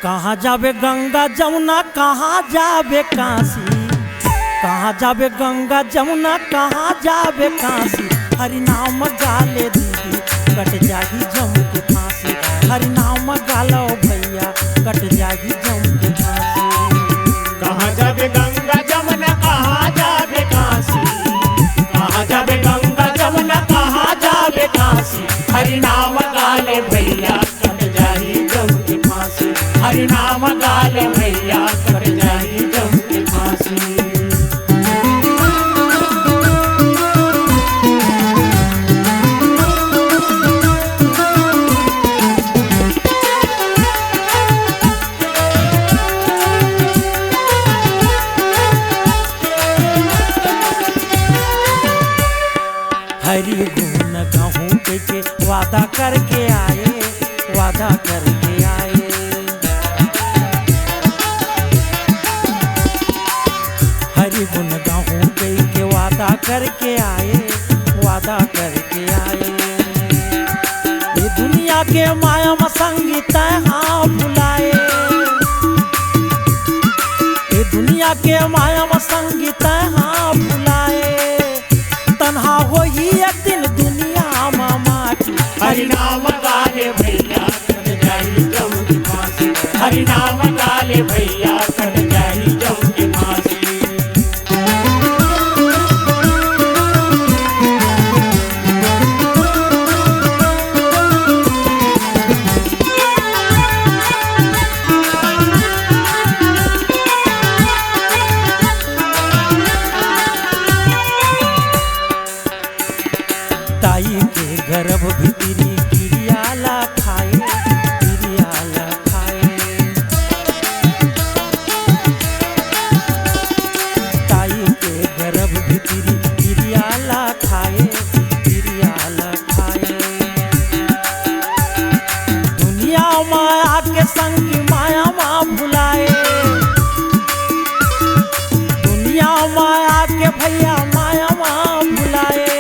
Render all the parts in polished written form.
कहाँ जाबे गंगा जमुना कहाँ जाबे काशी, कहाँ जाबे गंगा जमुना कहाँ जाबे काशी। हरि नाम गाले दीदी कट जाही जम के फांसी, हरि नाम गालो भैया कट जाही जम के फांसी। कहाँ जाबे गंगा जमुना कहाँ जाबे काशी, कहाँ जाबे गंगा जमुना कहाँ जाबे काशी। हरि नाम गाले भैया कट जाही जम के फांसी, हरि नाम गाले भैया कट जाही जम के फांसी। हरि गुण कहूँ के वादा करके आए, वादा करके आए। हरि गुण कहूँ के वादा करके आए, वादा करके आए। ये दुनिया के माया संगीत हाँ भुलाए, ये दुनिया के माया संगीत हाँ भुलाए। तन्हा हो ही एक दिन दुनिया माटी। हरि नाम गाले भैया कट जाही जम के फांसी, हरि नाम गाले भैया कट जाही जम के फांसी। ताई के गर्भ भीतरी गिरियाला खाए, गिरियाला खाए। ताई के गर्भ भीतरी गिरियाला खाए, गिरियाला खाए। दुनिया माया के संग माया माँ भुलाए, दुनिया माया के भैया माया माँ भुलाए।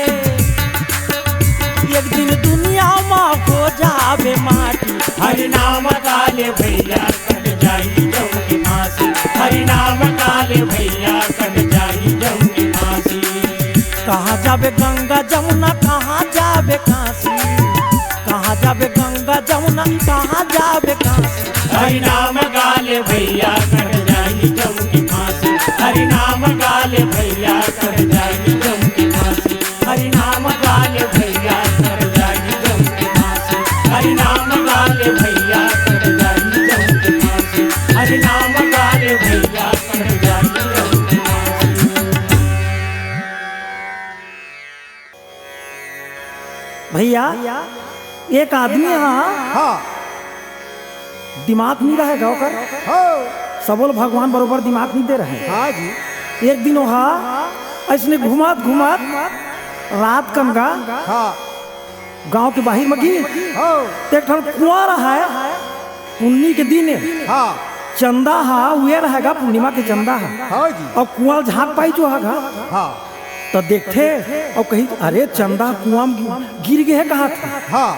एक दिन दुनिया माँ हो जावे माटी। हरि नाम गाले भैया कट जाही जम के फांसी, हरि नाम गाले भैया कट जाही जम के फांसी। कहाँ जाबे गंगा जमुना कहाँ जाबे काशी, कहाँ जाबे गंगा जमुना कहाँ जाबे काशी। हरि नाम गाले भैया कट जाही जम के फांसी, हरि नाम गाले भैया कट जाही जम के फांसी, हरि नाम गाले भैया कट जाही जम के फांसी, हरि नाम गाले भैया कट जाही जम के फांसी, हरि नाम गाले भैया कट जाही जम के फांसी। भैया एक आदमी हाँ दिमाग नहीं रहेगा ओकर, सबोल भगवान बरोबर दिमाग नहीं दे रहे। हाँ जी। एक दिन वहाँ ऐसने घुमात घुमात रात कनगा हाँ गांव के बाहर में गिर एक ठन कुआं रहा है। पुन्नी के दिन हाँ चंदा हा हुए रहेगा, पूर्णिमा के चंदा है। हाँ जी। और कुआं झाँक पाई जो है हाँ तो देखते और कही अरे चंदा कुआं में गिर गए है कहाँ थे। हाँ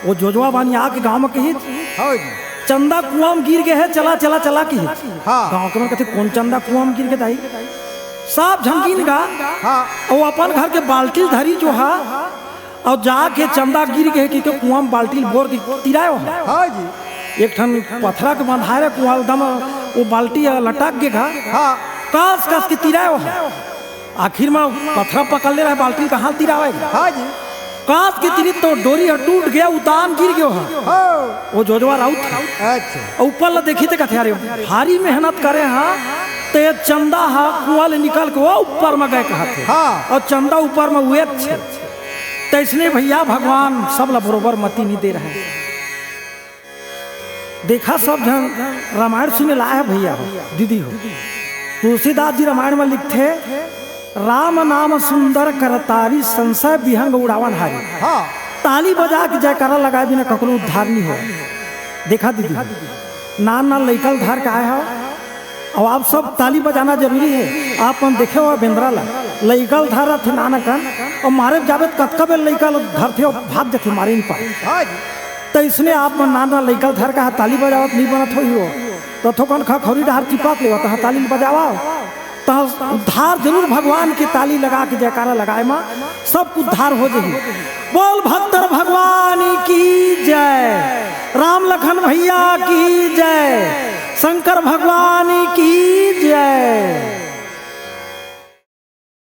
वो जोजवा बानी आके गाँव में कही हाँ जी। चंदा कुआं में गिर गए है, चला चला चला की हाँ। गाँव के में कहते कौन चंदा कुआं में गिर गए दाई साफ झमकीन गा। हाँ और अपन घर के बाल्टी धरी जो है और जाके चंदा गिर गए कि कुआं में बाल्टी बोर के तिरायो है। हाँ जी। एक ठन पथरा के बंधाए रहे कुआं एकदम वो बाल्टी लटक के घा हाँ कास कास के तिरायो है। आखिर में पथरा पकड़ ले रहा है, बाल्टी कहाँ तिरावेगा। हाँ जी। कांच के तिरी तो डोरी टूट गया, उतान गिर गया है। हाँ वो जोजवा राउत था। अच्छा। और ऊपर ला देखी थे कथे अरे भारी मेहनत करे हाँ तो ये चंदा हा कुआं ले निकल के वो ऊपर में गए कहा थे। हाँ। और चंदा ऊपर में हुए थे। तो इसलिए भैया भगवान सब ला बरोबर मती नहीं दे रहे हैं। देखा सब जन रामायण सुने लाया है भैया हो दीदी हो। तुलसीदास जी रामायण में लिखते राम नाम सुंदर करतारी संशय विहंग उड़ावन हारी। हाँ ताली बजा के जयकारा लगाए बिना ककरो उद्धार नहीं हो। देखा दीदी नान नान लइकल धार का आया हो और आप सब ताली बजाना जरूरी है। आप मन देखे हो बेंद्रा ला लइकल धारा थे नाना कन और मारे जावे कतका बेल लइकल धर थे और भाग जाते मारे नहीं पाए। हाँ जी। तो इसने आप मन नाना लइका धर का ताली बजावत नहीं बनत होई हो तो थोकन खा खौरी डहार चिपक ले तो ताली बजावा तो उद्धार जरूर भगवान की ताली लगा के जयकारा लगाए माँ सब उद्धार हो जाए। बोल भक्तर भगवान की जय, राम लखन भैया की जय, शंकर भगवान की जय।